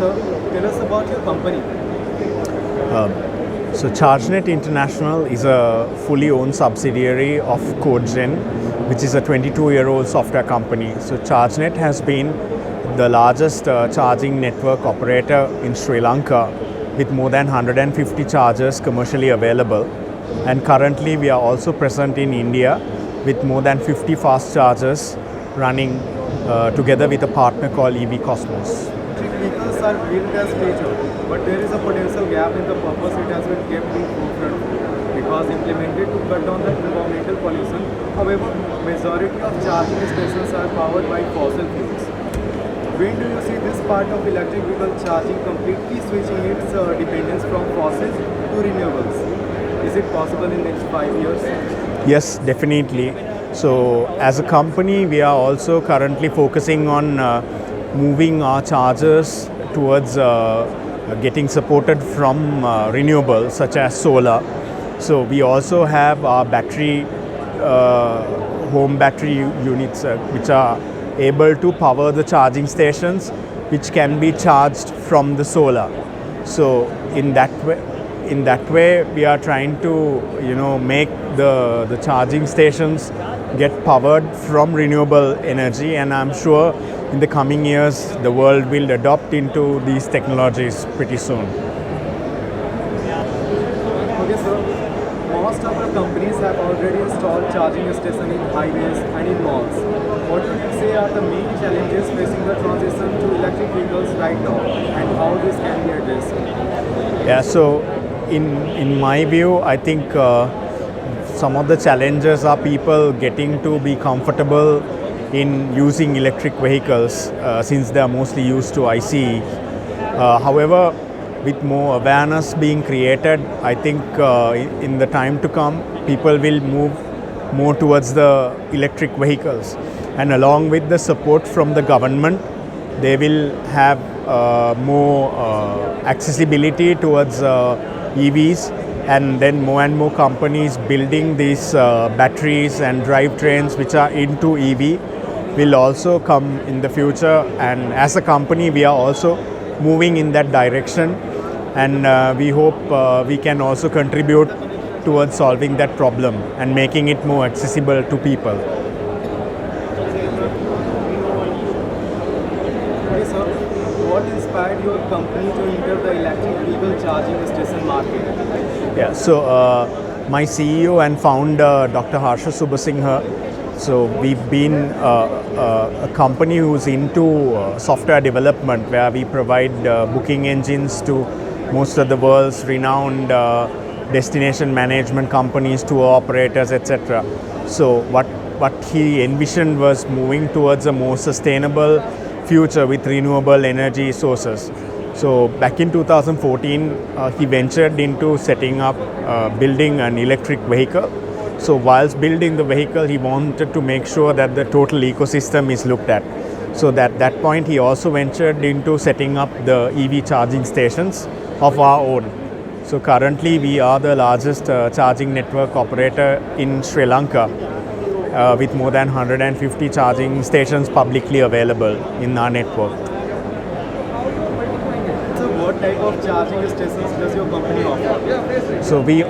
sir, tell us about your company. So chargeNET International is a fully owned subsidiary of CodeGen, which is a 22-year-old software company. So chargeNET has been the largest charging network operator in Sri Lanka with more than 150 chargers commercially available. And currently we are also present in India with more than 50 fast chargers running together with a partner called EV Cosmos. Electric vehicles are built as feature, but there is a potential gap in the purpose it has been kept in forefront because implemented to cut down the environmental pollution. However, majority of charging stations are powered by fossil fuels. When do you see this part of electric vehicle charging completely switching its dependence from fossils to renewables? Is it possible in the next 5 years? Yes, definitely. So as a company, we are also currently focusing on moving our chargers towards getting supported from renewables such as solar. So we also have our battery, home battery units which are able to power the charging stations which can be charged from the solar. So in that way we are trying to make the charging stations get powered from renewable energy, and I'm sure in the coming years the world will adopt into these technologies pretty soon. Okay, sir. Most of our companies have already installed charging stations in highways and in malls. What would you say are the main challenges facing the transition to electric vehicles right now, and how this can be addressed? Yeah, so in my view, I think some of the challenges are people getting to be comfortable in using electric vehicles since they are mostly used to ICE. However, with more awareness being created, I think in the time to come, people will move more towards the electric vehicles. And along with the support from the government, they will have more accessibility towards EVs, and then more and more companies building these batteries and drivetrains which are into EV will also come in the future. And as a company, we are also moving in that direction, and we hope we can also contribute towards solving that problem and making it more accessible to people. Okay, sir. What inspired your company to enter the electric vehicle charging station market? Yeah, so my CEO and founder, Dr. Harsha Subhasinghe, so we've been a company who's into software development, where we provide booking engines to most of the world's renowned destination management companies, tour operators, etc. So what he envisioned was moving towards a more sustainable future with renewable energy sources. So back in 2014, he ventured into setting up, building an electric vehicle. So whilst building the vehicle, he wanted to make sure that the total ecosystem is looked at. So at that point, he also ventured into setting up the EV charging stations of our own. So currently, we are the largest charging network operator in Sri Lanka, with more than 150 charging stations publicly available in our network. So what type of charging stations does your company offer? So we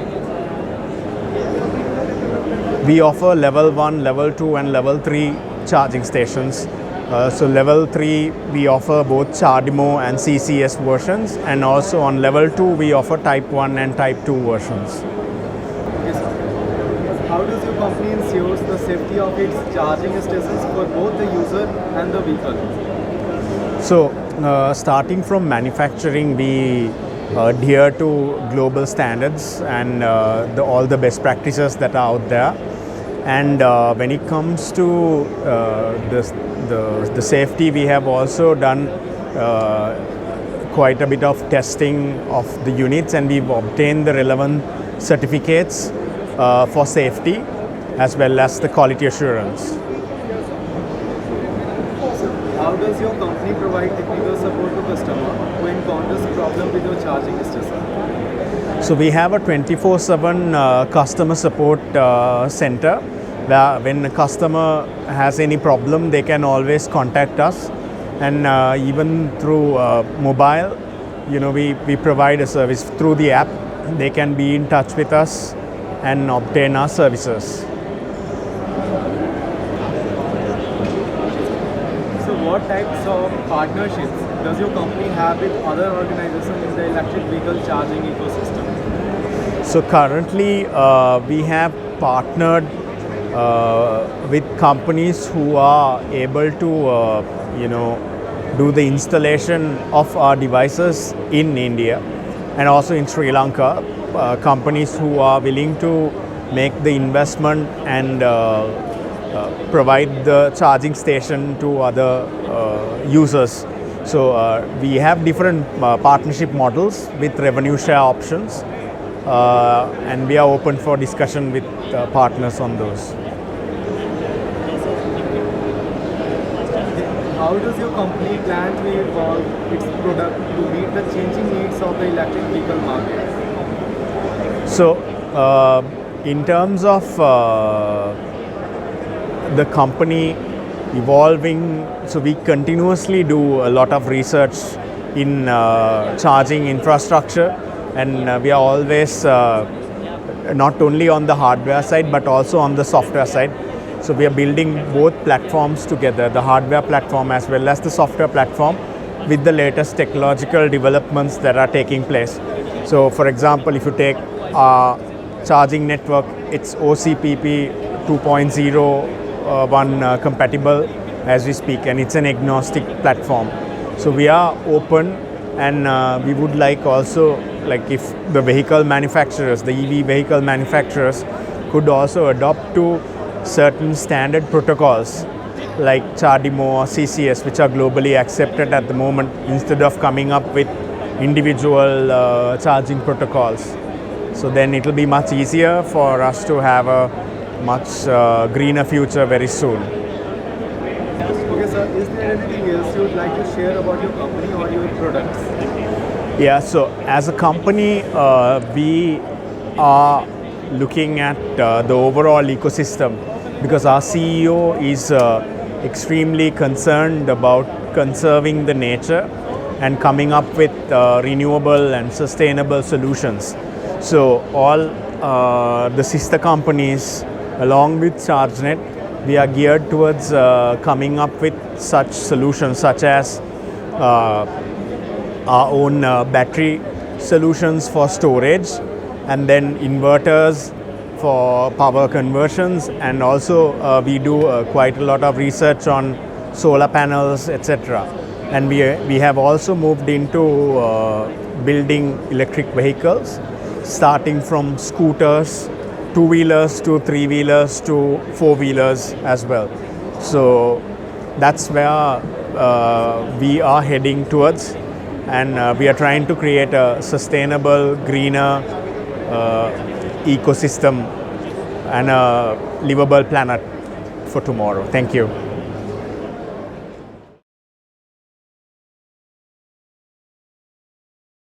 offer level 1, level 2 and level 3 charging stations. So level 3 we offer both ChargeNET and CCS versions, and also on level 2 we offer type 1 and type 2 versions. Yes, sir. How does your company ensure the safety of its charging stations for both the user and the vehicle? So starting from manufacturing, we adhere to global standards and all the best practices that are out there. And when it comes to the safety, we have also done quite a bit of testing of the units, and we've obtained the relevant certificates for safety as well as the quality assurance. So how does your company provide technical support to customers who encounters problem with your charging station? So we have a 24/7 customer support center, where when a customer has any problem, they can always contact us, and even through mobile, we provide a service through the app. They can be in touch with us and obtain our services. So what types of partnerships does your company have with other organizations in the electric vehicle charging ecosystem? So currently, we have partnered with companies who are able to do the installation of our devices in India and also in Sri Lanka. Companies who are willing to make the investment and provide the charging station to other users. So we have different partnership models with revenue share options, and we are open for discussion with partners on those. How does your company plan to evolve its product to meet the changing needs of the electric vehicle market? So, in terms of the company evolving, so we continuously do a lot of research in charging infrastructure, and we are always not only on the hardware side but also on the software side. So we are building both platforms together, the hardware platform as well as the software platform, with the latest technological developments that are taking place. So for example, if you take our charging network, it's OCPP 2.01 compatible as we speak, and it's an agnostic platform. So we are open, and we would like also, like if the vehicle manufacturers, the EV vehicle manufacturers could also adopt to certain standard protocols like ChargeNET or CCS, which are globally accepted at the moment, instead of coming up with individual charging protocols. So then it will be much easier for us to have a much greener future very soon. Okay, sir, is there anything else you would like to share about your company or your products? Yeah, so as a company, we are looking at the overall ecosystem, because our CEO is extremely concerned about conserving the nature and coming up with renewable and sustainable solutions. So all the sister companies, along with chargeNET, we are geared towards coming up with such solutions, such as our own battery solutions for storage, and then inverters for power conversions, and also we do quite a lot of research on solar panels, etc. And we have also moved into building electric vehicles, starting from scooters, two-wheelers to three-wheelers to four-wheelers as well. So that's where we are heading towards, and we are trying to create a sustainable, greener ecosystem and a livable planet for tomorrow. Thank you.